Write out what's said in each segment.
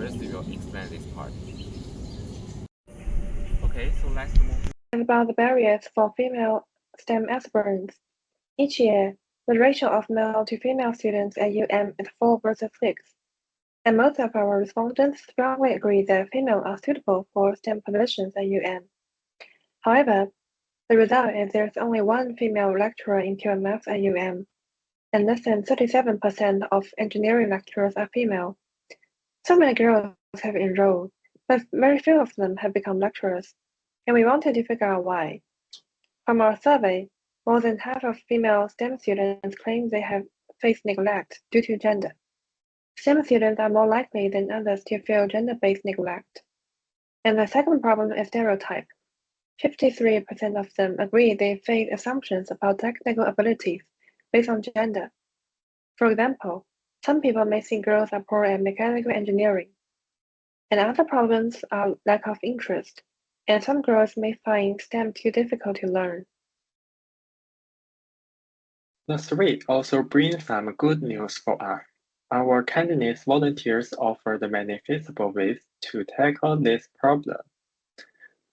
first we will explain this part. Okay, so let's move. About the barriers for female STEM aspirants. Each year, the ratio of male to female students at UM is 4 versus 6, and most of our respondents strongly agree that females are suitable for STEM positions at UM. However, the result is there's only one female lecturer in pure maths at UM, and less than 37% of engineering lecturers are female. So many girls have enrolled, but very few of them have become lecturers, and we wanted to figure out why. From our survey, more than half of female STEM students claim they have faced neglect due to gender. STEM students are more likely than others to feel gender-based neglect. And the second problem is stereotype. 53% of them agree they face assumptions about technical abilities based on gender. For example, some people may think girls are poor at mechanical engineering. And other problems are lack of interest, and some girls may find STEM too difficult to learn. The survey also brings some good news for us. Our candidates volunteers offered many feasible ways to tackle this problem.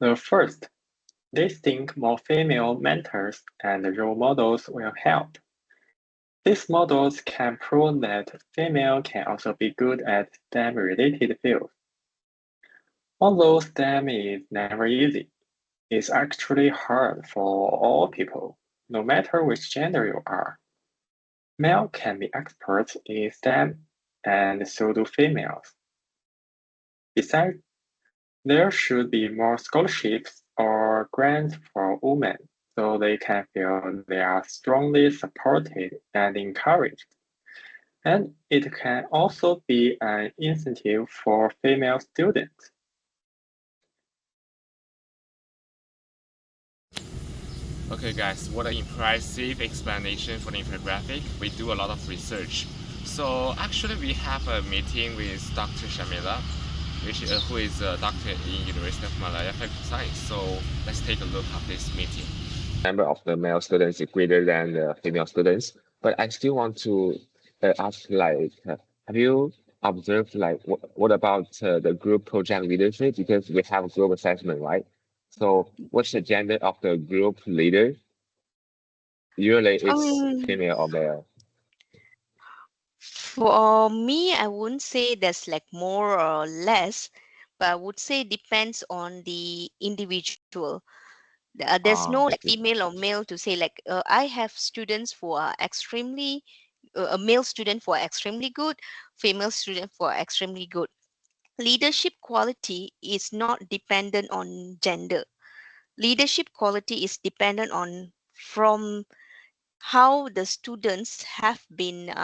The first, they think more female mentors and role models will help. These models can prove that female can also be good at STEM-related fields. Although STEM is never easy, it's actually hard for all people, no matter which gender you are. Male can be experts in STEM, and so do females. Besides, there should be more scholarships or grants for women so they can feel they are strongly supported and encouraged. And it can also be an incentive for female students. Okay guys, what an impressive explanation for the infographic. We do a lot of research. So actually we have a meeting with Dr. Shamila, who is a doctor in University of Malaya Faculty of Science. So let's take a look at this meeting. Number of the male students is greater than the female students, but I still want to ask, have you observed, what about the group project leadership? Because we have a group assessment, right? So what's the gender of the group leader? Usually it's female or male. For me, I wouldn't say there's like more or less, but I would say depends on the individual. There's no like female or male to say like I have students who are extremely a male student who are extremely good, female student who are extremely good. Leadership quality is not dependent on gender. Leadership quality is dependent on from how the students have been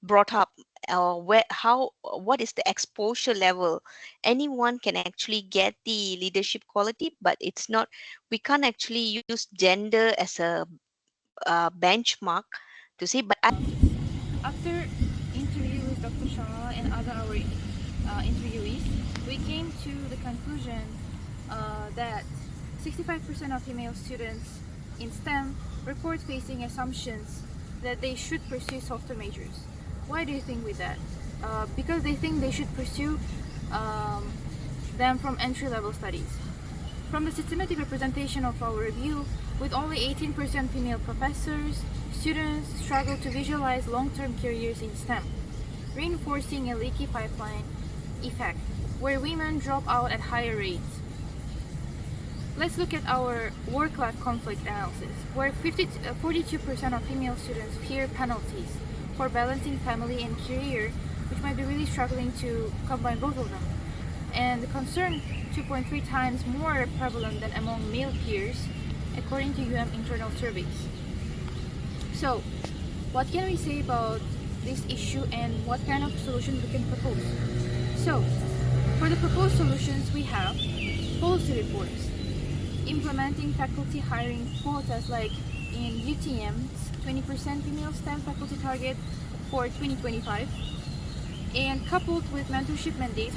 brought up, or what is the exposure level. Anyone can actually get the leadership quality, but it's not, we can't actually use gender as a benchmark to say. But after interview with Dr. Shah and other our interviewees, we came to the conclusion that 65% of female students in STEM report facing assumptions that they should pursue software majors. Why do you think with that? Because they think they should pursue them from entry-level studies. From the systematic representation of our review, with only 18% female professors, students struggle to visualize long-term careers in STEM, reinforcing a leaky pipeline effect, where women drop out at higher rates. Let's look at our work-life conflict analysis, where 42% of female students fear penalties for balancing family and career, which might be really struggling to combine both of them. And the concern 2.3 times more prevalent than among male peers, according to UM internal surveys. So, what can we say about this issue and what kind of solutions we can propose? So, for the proposed solutions we have policy reforms, implementing faculty hiring quotas like in UTM's 20% female STEM faculty target for 2025, and coupled with mentorship mandates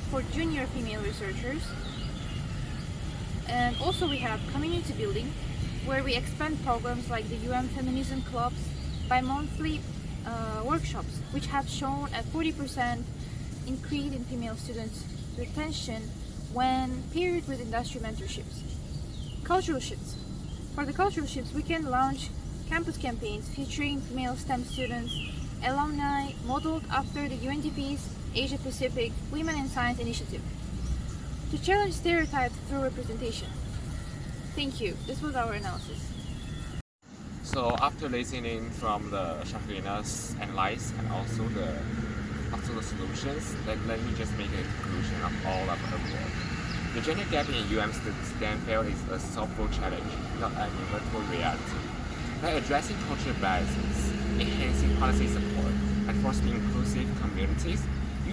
for junior female researchers. And also we have community building, where we expand programs like the UM Feminism Clubs by monthly workshops, which have shown a 40% increase in female students' retention when paired with industry mentorships. Cultural shifts. For the cultural shifts, we can launch campus campaigns featuring female STEM students, alumni modeled after the UNDP's Asia Pacific Women in Science Initiative to challenge stereotypes through representation. Thank you. This was our analysis. So after listening from the Shafrina's analysis and also the solutions, let me just make a conclusion of all of her work. The gender gap in STEM field is a solvable challenge, not an inevitable reality. By addressing cultural biases, enhancing policy support, and fostering inclusive communities,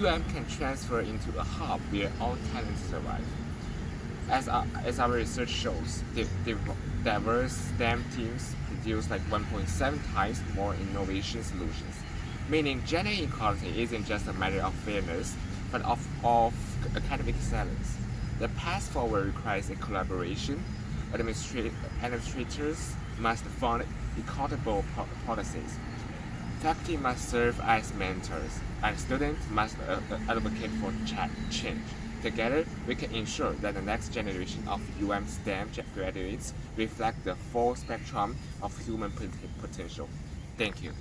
can transfer into a hub where all talents survive. As our research shows, the diverse STEM teams produce like 1.7 times more innovation solutions, meaning gender equality isn't just a matter of fairness, but of academic excellence. The path forward requires a collaboration. Administrators must fund equitable policies. Faculty must serve as mentors, and students must advocate for change. Together, we can ensure that the next generation of STEM graduates reflect the full spectrum of human potential. Thank you.